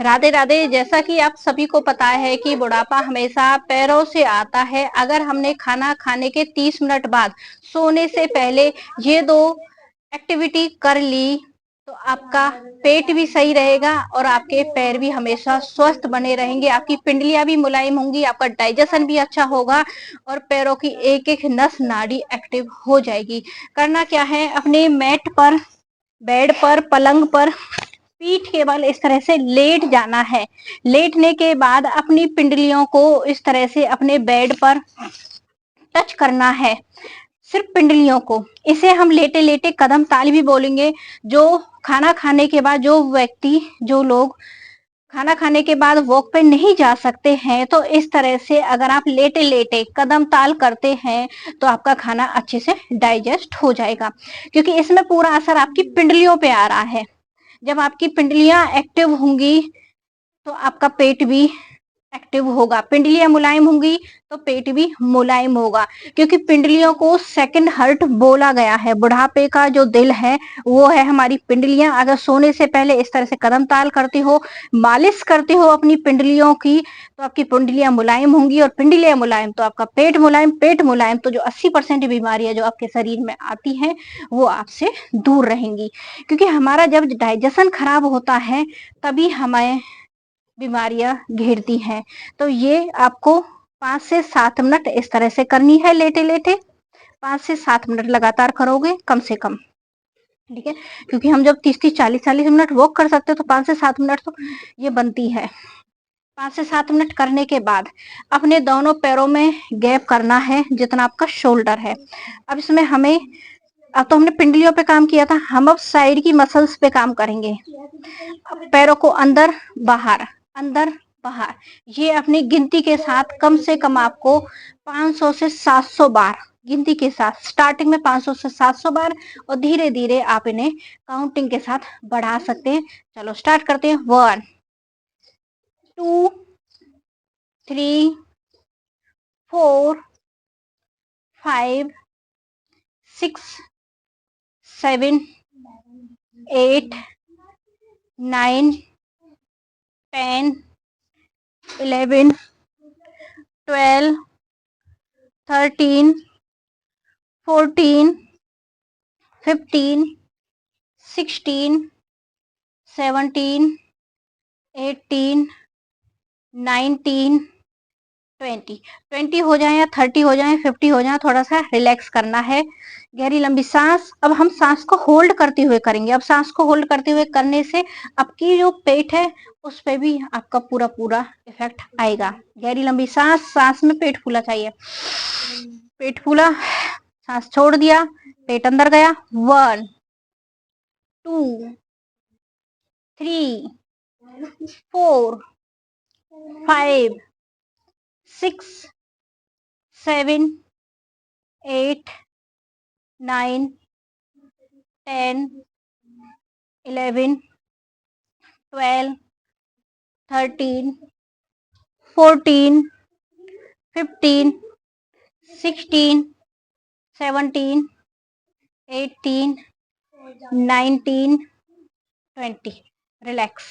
राधे राधे। जैसा कि आप सभी को पता है कि बुढ़ापा हमेशा पैरों से आता है। अगर हमने खाना खाने के 30 मिनट बाद सोने से पहले ये दो एक्टिविटी कर ली तो आपका पेट भी सही रहेगा और आपके पैर भी हमेशा स्वस्थ बने रहेंगे। आपकी पिंडलियां भी मुलायम होंगी, आपका डाइजेशन भी अच्छा होगा और पैरों की एक एक नस नाड़ी एक्टिव हो जाएगी। करना क्या है, अपने मैट पर, बेड पर, पलंग पर पीठ के बल इस तरह से लेट जाना है। लेटने के बाद अपनी पिंडलियों को इस तरह से अपने बेड पर टच करना है, सिर्फ पिंडलियों को। इसे हम लेटे लेटे कदम ताल भी बोलेंगे। जो खाना खाने के बाद जो व्यक्ति, जो लोग खाना खाने के बाद वॉक पे नहीं जा सकते हैं, तो इस तरह से अगर आप लेटे लेटे कदम ताल करते हैं तो आपका खाना अच्छे से डाइजेस्ट हो जाएगा, क्योंकि इसमें पूरा असर आपकी पिंडलियों पे आ रहा है। जब आपकी पिंडलियां एक्टिव होंगी तो आपका पेट भी एक्टिव होगा। पिंडलियां मुलायम होंगी तो पेट भी मुलायम होगा, क्योंकि पिंडलियों को सेकंड हार्ट बोला गया है। बुढ़ापे का जो दिल है वो है हमारी पिंडलियां। अगर सोने से पहले इस तरह से कदम ताल करते हो, मालिश करते हो अपनी पिंडलियों की, तो आपकी पिंडलियां मुलायम होंगी और पिंडलियां मुलायम तो आपका पेट मुलायम, पेट मुलायम तो जो 80% बीमारियां जो आपके शरीर में आती हैं वो आपसे दूर रहेंगी। क्योंकि हमारा जब डाइजेशन खराब होता है तभी हमें बीमारियां घेरती हैं। तो ये आपको 5 से 7 मिनट इस तरह से करनी है लेटे लेटे। 5 से 7 मिनट लगातार करोगे कम से कम, ठीक है। क्योंकि हम जब 30-30 40-40 मिनट वॉक कर सकते हैं तो 5 से 7 मिनट तो ये बनती है। 5 से 7 मिनट करने के बाद अपने दोनों पैरों में गैप करना है जितना आपका शोल्डर है। अब इसमें हमें, अब तो हमने पिंडलियों पे काम किया था, हम अब साइड की मसल्स पे काम करेंगे। पैरों को अंदर बाहर, अंदर बाहर, ये अपनी गिनती के साथ कम से कम आपको 500 से 700 बार, गिनती के साथ स्टार्टिंग में 500 से 700 बार और धीरे धीरे आप इन्हें काउंटिंग के साथ बढ़ा सकते हैं। चलो स्टार्ट करते हैं। 1 2 3 4 5 6 7 8 9 10 11 12 13 14 15 16 17 18 19 20। 20 हो जाए या 30 हो जाए, 50 हो जाए, थोड़ा सा रिलैक्स करना है। गहरी लंबी सांस। अब हम सांस को होल्ड करते हुए करेंगे। अब सांस को होल्ड करते हुए करने से आपकी जो पेट है उस पे भी आपका पूरा पूरा इफेक्ट आएगा। गहरी लंबी सांस। सांस में पेट फूला चाहिए, पेट फूला, सांस छोड़ दिया, पेट अंदर गया। 1 2 3 4 5 6 7 8 9 10 11 12 13 14 15 16 17 18 19 20। रिलैक्स।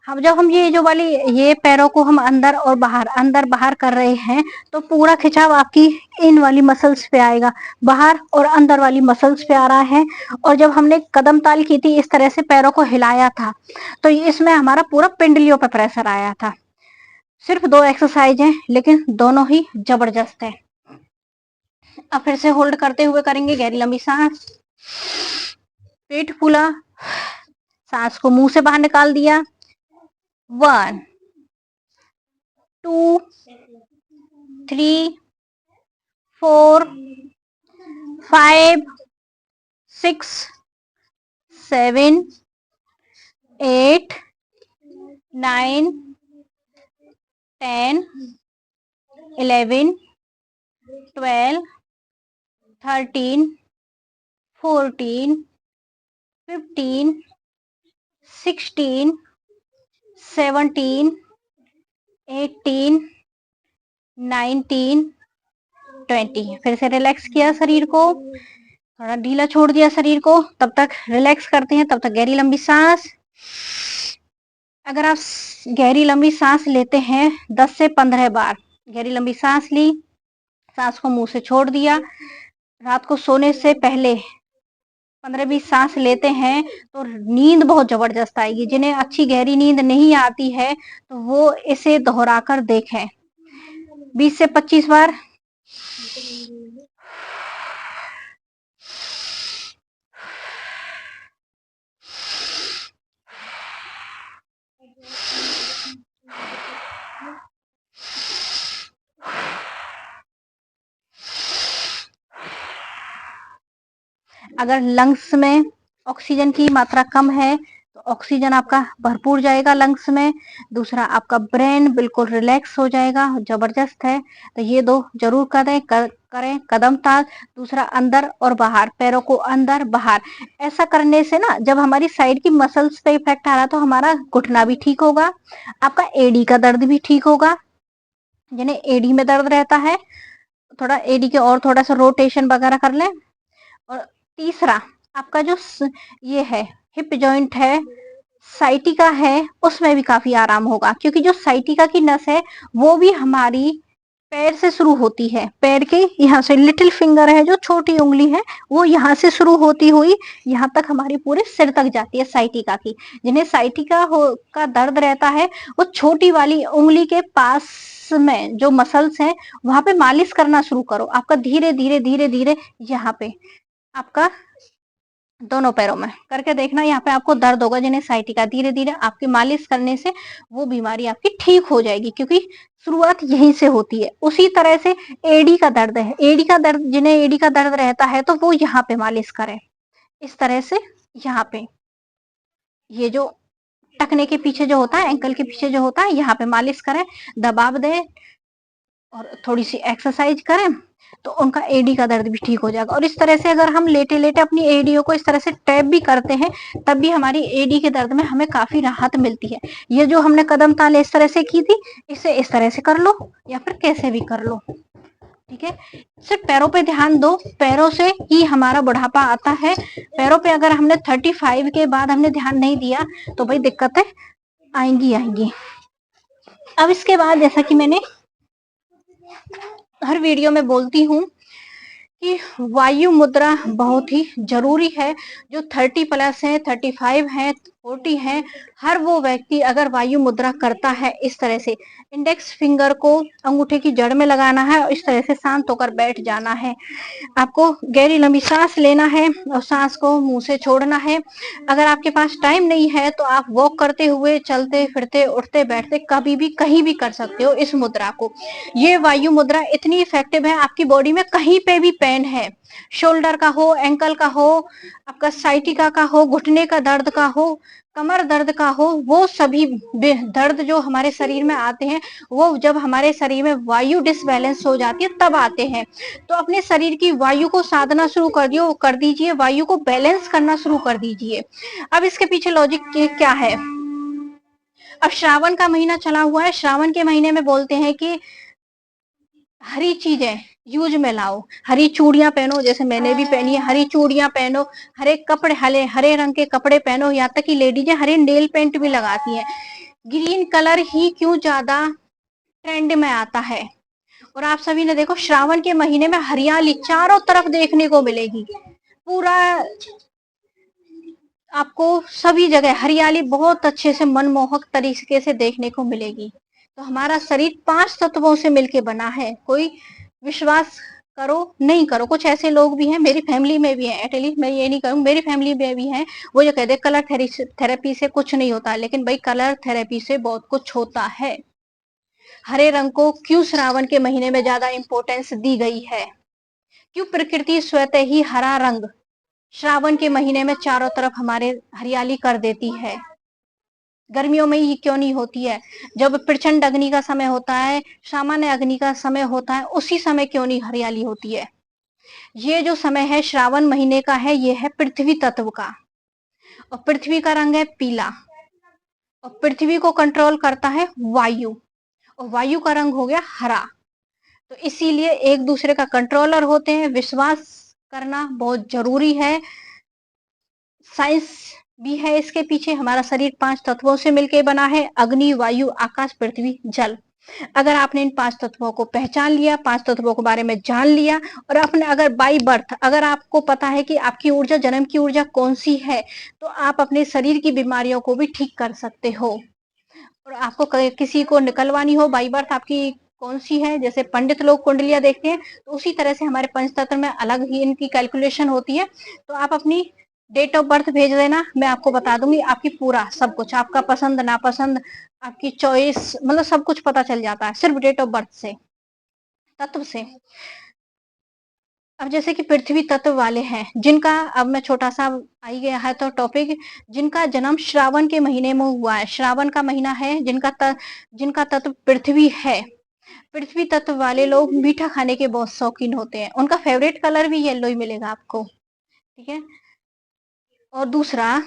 हम जब हम ये जो वाली, ये पैरों को हम अंदर और बाहर, अंदर बाहर कर रहे हैं तो पूरा खिंचाव आपकी इन वाली मसल्स पे आएगा, बाहर और अंदर वाली मसल्स पे आ रहा है। और जब हमने कदम ताल की थी, इस तरह से पैरों को हिलाया था, तो इसमें हमारा पूरा पिंडलियों पे प्रेशर आया था। सिर्फ 2 एक्सरसाइज हैं लेकिन दोनों ही जबरदस्त है। अब फिर से होल्ड करते हुए करेंगे। गहरी लंबी सांस, पेट फूला, सांस को मुंह से बाहर निकाल दिया। 1 2 3 4 5 6 7 8 9 10 11 12 13 14 15 16 17 18 19 20। फिर से रिलैक्स किया शरीर को, थोड़ा ढीला छोड़ दिया शरीर को। तब तक रिलैक्स करते हैं, तब तक गहरी लंबी सांस। अगर आप गहरी लंबी सांस लेते हैं 10 से 15 बार, गहरी लंबी सांस ली, सांस को मुंह से छोड़ दिया, रात को सोने से पहले 15-20 सांस लेते हैं तो नींद बहुत जबरदस्त आएगी। जिन्हें अच्छी गहरी नींद नहीं आती है तो वो इसे दोहरा कर देखें 20 से 25 बार। अगर लंग्स में ऑक्सीजन की मात्रा कम है तो ऑक्सीजन आपका भरपूर जाएगा लंग्स में। दूसरा, आपका ब्रेन बिल्कुल रिलैक्स हो जाएगा, जबरदस्त है। तो ये दो जरूर करें कदम ताल। दूसरा, अंदर और बाहर, पैरों को अंदर बाहर। ऐसा करने से ना जब हमारी साइड की मसल्स पे इफेक्ट आ रहा तो हमारा घुटना भी ठीक होगा, आपका एडी का दर्द भी ठीक होगा। जिन्हें एडी में दर्द रहता है थोड़ा एडी के और थोड़ा सा रोटेशन वगैरह कर लें। और तीसरा, आपका जो ये है हिप जॉइंट है, साइटिका है, उसमें भी काफी आराम होगा। क्योंकि जो साइटिका की नस है वो भी हमारी पैर से शुरू होती है। पैर के यहाँ से लिटिल फिंगर है, जो छोटी उंगली है, वो यहाँ से शुरू होती हुई यहाँ तक हमारी पूरे सिर तक जाती है साइटिका की। जिन्हें साइटिका का दर्द रहता है वो छोटी वाली उंगली के पास में जो मसल्स हैं वहां पे मालिश करना शुरू करो। आपका धीरे धीरे धीरे धीरे यहाँ पे आपका दोनों पैरों में करके देखना, यहाँ पे आपको दर्द होगा। जिन्हें साइटिका, धीरे धीरे आपकी मालिश करने से वो बीमारी आपकी ठीक हो जाएगी। क्योंकि शुरुआत यहीं से होती है। उसी तरह से एडी का दर्द है, एडी का दर्द, जिन्हें एडी का दर्द रहता है तो वो यहाँ पे मालिश करें इस तरह से। यहाँ पे ये जो टखने के पीछे जो होता है, एंकल के पीछे जो होता है, यहाँ पे मालिश करें, दबाव दें और थोड़ी सी एक्सरसाइज करें तो उनका एडी का दर्द भी ठीक हो जाएगा। और इस तरह से अगर हम लेटे लेटे अपनी एडीओ को इस तरह से टैप भी करते हैं तब भी हमारी एडी के दर्द में हमें काफी राहत मिलती है। ये जो हमने कदम ताल इस तरह से की थी, इसे इस तरह से कर लो या फिर कैसे भी कर लो, ठीक है। सिर्फ पैरों पे ध्यान दो, पैरों से ही हमारा बुढ़ापा आता है। पैरों पे अगर हमने 35 के बाद हमने ध्यान नहीं दिया तो भाई दिक्कतें आएंगी आएंगी। अब इसके बाद, जैसा कि मैंने हर वीडियो में बोलती हूँ कि वायु मुद्रा बहुत ही जरूरी है। जो 30+ है, 35 है, 40 है, हर वो व्यक्ति अगर वायु मुद्रा करता है इस तरह से, इंडेक्स फिंगर को अंगूठे की जड़ में लगाना है और इस तरह से शांत होकर बैठ जाना है। आपको गहरी लंबी सांस लेना है और सांस को मुंह से छोड़ना है। अगर आपके पास टाइम नहीं है तो आप वॉक करते हुए, चलते फिरते, उठते बैठते कभी भी कहीं भी कर सकते हो इस मुद्रा को। ये वायु मुद्रा इतनी इफेक्टिव है, आपकी बॉडी में कहीं पे भी पेन है, शोल्डर का हो, एंकल का हो, आपका साइटिका का हो, घुटने का दर्द का हो, कमर दर्द का हो, वो सभी दर्द जो हमारे शरीर में आते हैं वो जब हमारे शरीर में वायु डिसबैलेंस हो जाती है तब आते हैं। तो अपने शरीर की वायु को साधना शुरू कर दीजिए, वायु को बैलेंस करना शुरू कर दीजिए। अब इसके पीछे लॉजिक क्या है? अब श्रावण का महीना चला हुआ है, श्रावण के महीने में बोलते हैं कि हरी चीजें यूज में लाओ, हरी चूड़ियां पहनो, जैसे मैंने भी पहनी है, हरी चूड़ियां पहनो, हरे कपड़े, हरे रंग के कपड़े पहनो। यहाँ तक कि लेडीजें हरे नेल पेंट भी लगाती हैं। ग्रीन कलर ही क्यों ज्यादा ट्रेंड में आता है। और आप सभी ने देखो, श्रावण के महीने में हरियाली चारों तरफ देखने को मिलेगी। पूरा आपको सभी जगह हरियाली बहुत अच्छे से मनमोहक तरीके से देखने को मिलेगी। तो हमारा शरीर 5 तत्वों से मिलके बना है। कोई विश्वास करो नहीं करो, कुछ ऐसे लोग भी हैं, मेरी फैमिली में भी है, एटलीस्ट मैं ये नहीं कहूँ, मेरी फैमिली में भी है, वो जो कहते हैं कलर थेरेपी से कुछ नहीं होता। लेकिन भाई कलर थेरेपी से बहुत कुछ होता है। हरे रंग को क्यों श्रावण के महीने में ज्यादा इंपॉर्टेंस दी गई है? क्यों प्रकृति स्वतः ही हरा रंग श्रावण के महीने में चारों तरफ हमारे हरियाली कर देती है? गर्मियों में ही क्यों नहीं होती है? जब प्रचंड अग्नि का समय होता है, सामान्य अग्नि का समय होता है, उसी समय क्यों नहीं हरियाली होती है? ये जो समय है श्रावण महीने का है, ये है पृथ्वी तत्व का। और पृथ्वी का रंग है पीला। और पृथ्वी को कंट्रोल करता है वायु, और वायु का रंग हो गया हरा। तो इसीलिए एक दूसरे का कंट्रोलर होते हैं। विश्वास करना बहुत जरूरी है। साइंस भी है इसके पीछे। हमारा शरीर 5 तत्वों से मिलके बना है, अग्नि, वायु, आकाश, पृथ्वी, जल। अगर आपने इन 5 तत्वों को पहचान लिया, 5 तत्वों के बारे में जान लिया और आपने अगर बाय बर्थ अगर आपको पता है कि आपकी ऊर्जा, जन्म की ऊर्जा कौन-सी है, तो आप अपने शरीर की बीमारियों को भी ठीक कर सकते हो। और आपको किसी को निकलवानी हो बाई बर्थ आपकी कौन सी है, जैसे पंडित लोग कुंडलियां देखते हैं, तो उसी तरह से हमारे पंचतंत्र में अलग ही इनकी कैलकुलेशन होती है। तो आप अपनी डेट ऑफ बर्थ भेज देना, मैं आपको बता दूंगी आपकी पूरा सब कुछ, आपका पसंद नापसंद, आपकी चॉइस, मतलब सब कुछ पता चल जाता है सिर्फ डेट ऑफ बर्थ से, तत्व से। अब जैसे कि पृथ्वी तत्व वाले हैं, जिनका अब मैं छोटा सा आई गया है तो टॉपिक, जिनका जन्म श्रावण के महीने में हुआ है, श्रावण का महीना है, जिनका तत्व पृथ्वी है, पृथ्वी तत्व वाले लोग मीठा खाने के बहुत शौकीन होते हैं। उनका फेवरेट कलर भी येलो ही मिलेगा आपको, ठीक है। और दूसरा,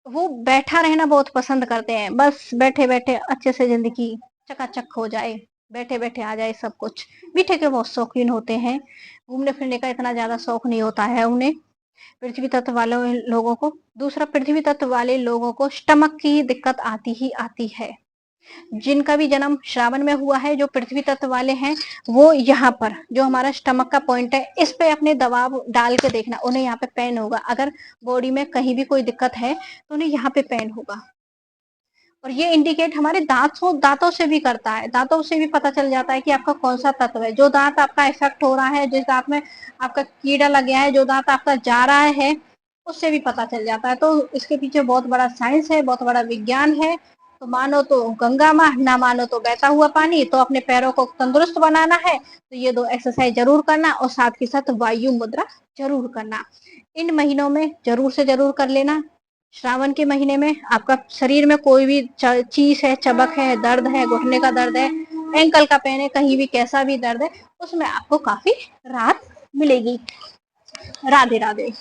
वो बैठा रहना बहुत पसंद करते हैं, बस बैठे बैठे अच्छे से जिंदगी चकाचक हो जाए, बैठे बैठे आ जाए सब कुछ। मीठे के बहुत शौकीन होते हैं, घूमने फिरने का इतना ज्यादा शौक नहीं होता है उन्हें, पृथ्वी तत्व वाले लोगों को। दूसरा, पृथ्वी तत्व वाले लोगों को स्टमक की दिक्कत आती ही आती है। जिनका भी जन्म श्रावण में हुआ है, जो पृथ्वी तत्व वाले हैं, वो यहाँ पर जो हमारा स्टमक का पॉइंट है, इस पे अपने दबाव डाल के देखना, उन्हें यहाँ पे पेन होगा। अगर बॉडी में कहीं भी कोई दिक्कत है तो उन्हें यहाँ पे पेन होगा। और ये इंडिकेट हमारे दांतों से भी करता है, दांतों से भी पता चल जाता है कि आपका कौन सा तत्व है। जो दांत आपका इफेक्ट हो रहा है, जिस दांत में आपका कीड़ा लग गया है, जो दांत आपका जा रहा है, उससे भी पता चल जाता है। तो इसके पीछे बहुत बड़ा साइंस है, बहुत बड़ा विज्ञान है। तो मानो तो गंगा माँ, ना मानो तो बहता हुआ पानी। तो अपने पैरों को तंदुरुस्त बनाना है तो ये 2 एक्सरसाइज जरूर करना, और साथ के साथ वायु मुद्रा जरूर करना। इन महीनों में जरूर से जरूर कर लेना। श्रावण के महीने में आपका शरीर में कोई भी चीज है, चबक है, दर्द है, घुटने का दर्द है, एंकल का पेन है, कहीं भी कैसा भी दर्द है, उसमें आपको काफी राहत मिलेगी। राधे राधे।